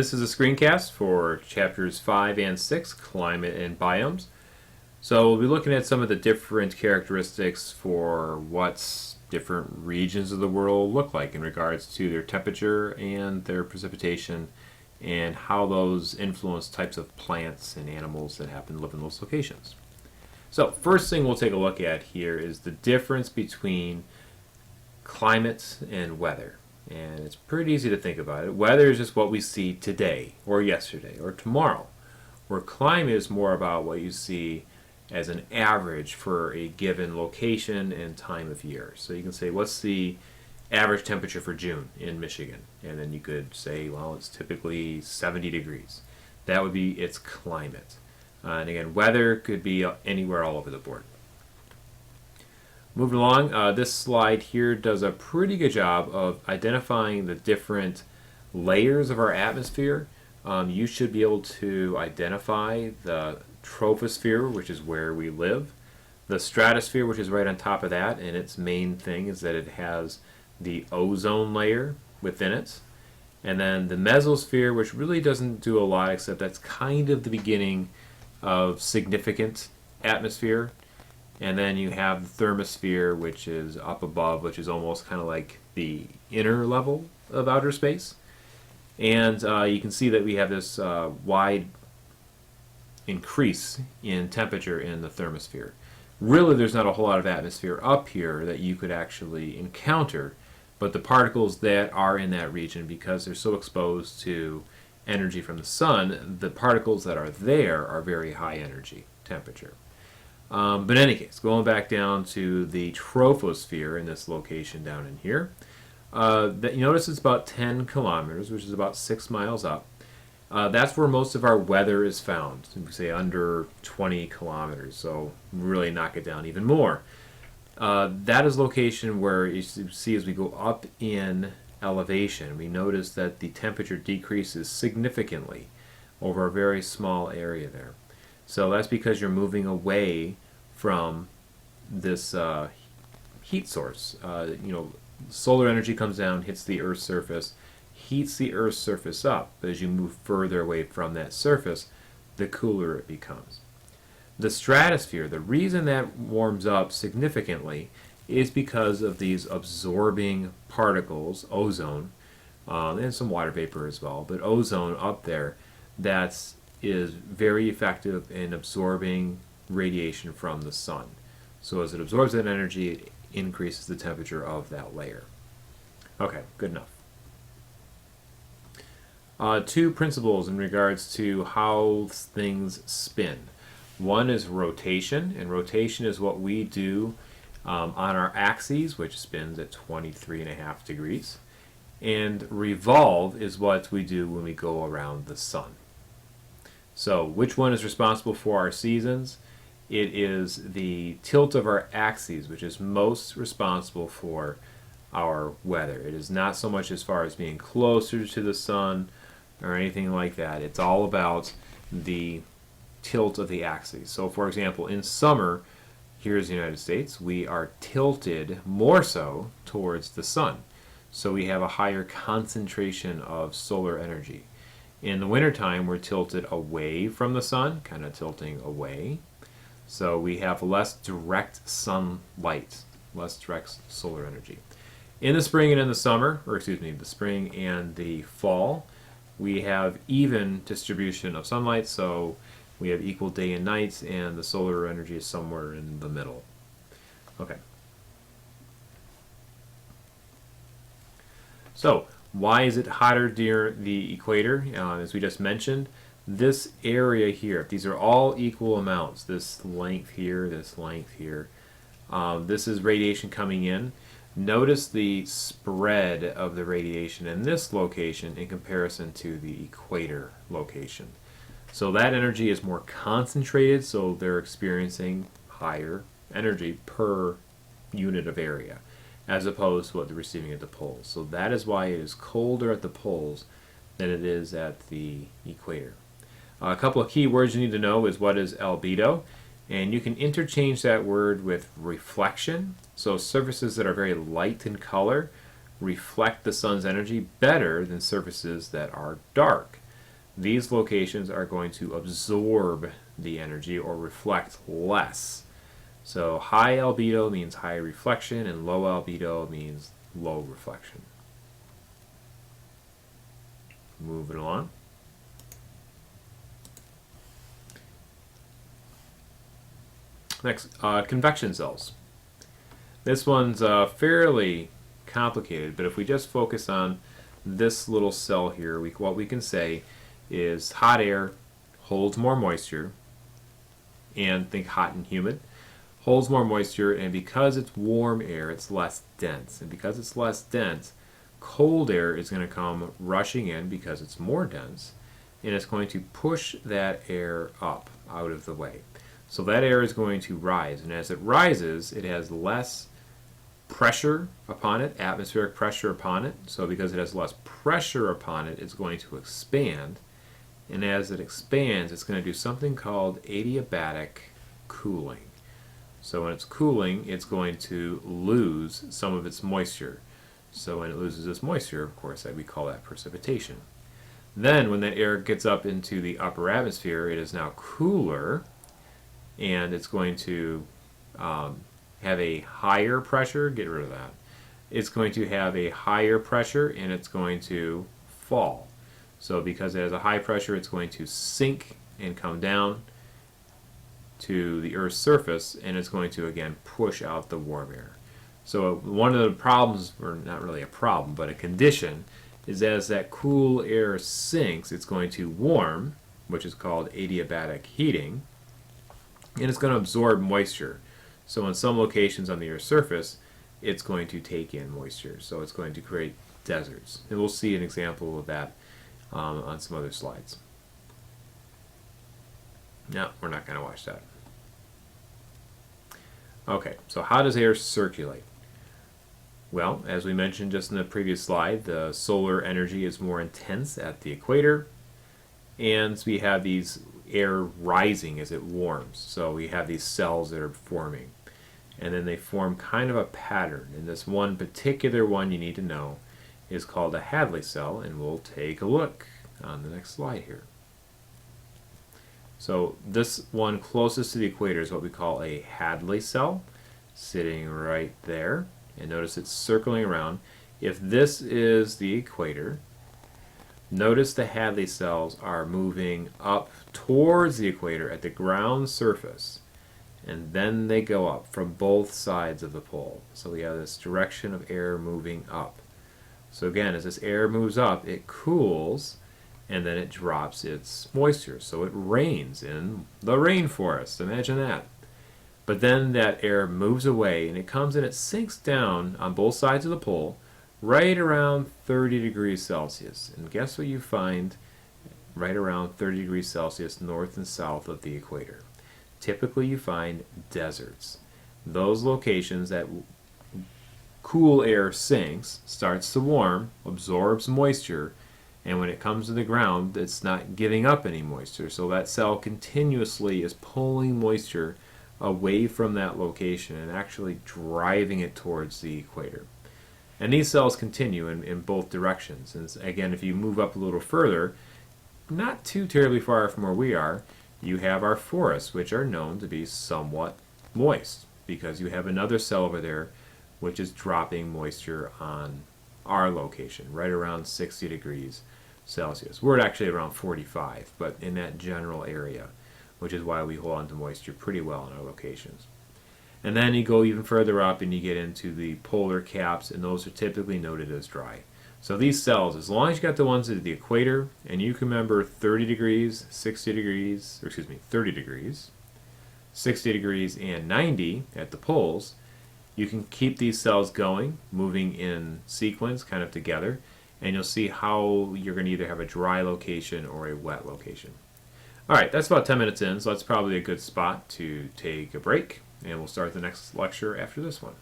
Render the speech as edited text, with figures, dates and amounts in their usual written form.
This is a screencast for chapters 5 and 6, Climate and Biomes. So we'll be looking at some of the different characteristics for what different regions of the world look like in regards to their temperature and their precipitation and how those influence types of plants and animals that happen to live in those locations. So first thing we'll take a look at here is the difference between climate and weather. And it's pretty easy to think about it. Weather is just what we see today or yesterday or tomorrow, where climate is more about what you see as an average for a given location and time of year. So you can say, what's the average temperature for June in Michigan? And then you could say, well, it's typically 70 degrees. That would be its climate. And again, weather could be anywhere all over the board. Moving along, this slide here does a pretty good job of identifying the different layers of our atmosphere. You should be able to identify the troposphere, which is where we live, the stratosphere, which is right on top of that, and its main thing is that it has the ozone layer within it, and then the mesosphere, which really doesn't do a lot except that's kind of the beginning of significant atmosphere. And then you have the thermosphere, which is up above, which is almost kind of like the inner level of outer space. And you can see that we have this wide increase in temperature in the thermosphere. Really, there's not a whole lot of atmosphere up here that you could actually encounter, but the particles that are in that region, because they're so exposed to energy from the sun, the particles that are there are very high energy temperature. But in any case, going back down to the troposphere in this location down in here, that you notice it's about 10 kilometers, which is about 6 miles up. That's where most of our weather is found, we say under 20 kilometers, so really knock it down even more. That is location where you see as we go up in elevation, we notice that the temperature decreases significantly over a very small area there. So that's because you're moving away from this heat source. Solar energy comes down, hits the Earth's surface, heats the Earth's surface up. But as you move further away from that surface, the cooler it becomes. The stratosphere, the reason that warms up significantly is because of these absorbing particles, ozone, and some water vapor as well, but ozone up there that is very effective in absorbing radiation from the sun. So as it absorbs that energy, it increases the temperature of that layer. Okay, good enough. Two principles in regards to how things spin. One is rotation, and rotation is what we do on our axes, which spins at 23.5 degrees. And revolve is what we do when we go around the sun. So which one is responsible for our seasons? It is the tilt of our axes, which is most responsible for our weather. It is not so much as far as being closer to the sun or anything like that. It's all about the tilt of the axes. So for example, in summer, here's the United States, we are tilted more so towards the sun. So we have a higher concentration of solar energy. In the wintertime, we're tilted away from the sun, kind of tilting away. So we have less direct sunlight, less direct solar energy. In the spring and in the summer, or excuse me, the spring and the fall, we have even distribution of sunlight, so we have equal day and night, and the solar energy is somewhere in the middle. Okay. So, why is it hotter near the equator? As we just mentioned, this area here, these are all equal amounts. This length here, this this is radiation coming in. Notice the spread of the radiation in this location in comparison to the equator location. So that energy is more concentrated, so they're experiencing higher energy per unit of area, as opposed to what they're receiving at the poles. So that is why it is colder at the poles than it is at the equator. A couple of key words you need to know is what is albedo, and you can interchange that word with reflection. So surfaces that are very light in color reflect the sun's energy better than surfaces that are dark. these locations are going to absorb the energy or reflect less. So high albedo means high reflection, and low albedo means low reflection. Moving along. Next, convection cells. This one's fairly complicated, but if we just focus on this little cell here, what we can say is hot air holds more moisture, and think hot and humid, holds more moisture, and because it's warm air, it's less dense. And because it's less dense, cold air is going to come rushing in because it's more dense, and it's going to push that air up out of the way. So that air is going to rise, and as it rises, it has less pressure upon it, atmospheric pressure upon it. So because it has less pressure upon it, it's going to expand, and as it expands, it's going to do something called adiabatic cooling. So when it's cooling, it's going to lose some of its moisture. So when it loses its moisture, of course, we call that precipitation. Then when that air gets up into the upper atmosphere, it is now cooler, and it's going to have a higher pressure. Get rid of that. It's going to have a higher pressure, and it's going to fall. So because it has a high pressure, it's going to sink and come down to the Earth's surface, and it's going to again push out the warm air. So one of the problems, or not really a problem, but a condition, is as that cool air sinks, it's going to warm, which is called adiabatic heating, and it's going to absorb moisture. So in some locations on the Earth's surface, it's going to take in moisture. So it's going to create deserts. And we'll see an example of that on some other slides. No, we're not going to watch that. Okay, so how does air circulate? Well, as we mentioned just in the previous slide, the solar energy is more intense at the equator, and we have these air rising as it warms. So we have these cells that are forming, and then they form kind of a pattern. And this one particular one you need to know is called a Hadley cell, and we'll take a look on the next slide here. So this one closest to the equator is what we call a Hadley cell, sitting right there. And notice it's circling around. If this is the equator, notice the Hadley cells are moving up towards the equator at the ground surface, and then they go up from both sides of the pole. So we have this direction of air moving up. So again, as this air moves up, it cools, and then it drops its moisture. So it rains in the rainforest. Imagine that. But then that air moves away, and it comes and it sinks down on both sides of the pole right around 30 degrees Celsius. And guess what you find right around 30 degrees Celsius north and south of the equator? Typically you find deserts. Those locations that cool air sinks, starts to warm, absorbs moisture, and when it comes to the ground, it's not giving up any moisture. So that cell continuously is pulling moisture away from that location and actually driving it towards the equator. And these cells continue in both directions. And again, if you move up a little further, not too terribly far from where we are, you have our forests, which are known to be somewhat moist, because you have another cell over there which is dropping moisture on our location, right around 60 degrees Celsius. We're actually around 45, but in that general area, which is why we hold on to moisture pretty well in our locations. And then you go even further up and you get into the polar caps, and those are typically noted as dry. So these cells, as long as you got the ones at the equator, and you can remember 30 degrees, 60 degrees, or excuse me, 30 degrees, 60 degrees, and 90 at the poles, you can keep these cells going, moving in sequence, kind of together, and you'll see how you're going to either have a dry location or a wet location. Alright, that's about 10 minutes in, so that's probably a good spot to take a break, and we'll start the next lecture after this one.